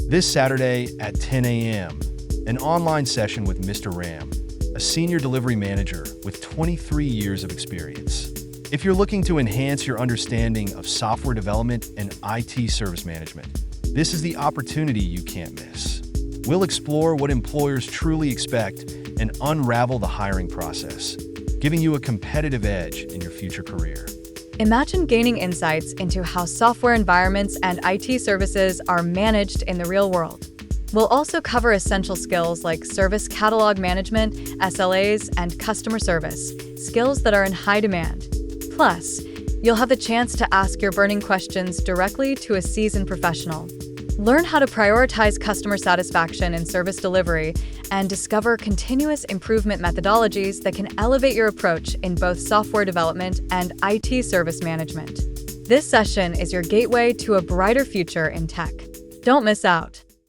This Saturday at 10 a.m., an online session with Mr. Ram, a senior delivery manager with 23 years of experience. If you're looking to enhance your understanding of software development and IT service management, this is the opportunity you can't miss. We'll explore what employers truly expect and unravel the hiring process, giving you a competitive edge in your future career. Imagine gaining insights into how software environments and IT services are managed in the real world. We'll also cover essential skills like service catalog management, SLAs, and customer service, skills that are in high demand. Plus, you'll have the chance to ask your burning questions directly to a seasoned professional. Learn how to prioritize customer satisfaction in service delivery and discover continuous improvement methodologies that can elevate your approach in both software development and IT service management. This session is your gateway to a brighter future in tech. Don't miss out.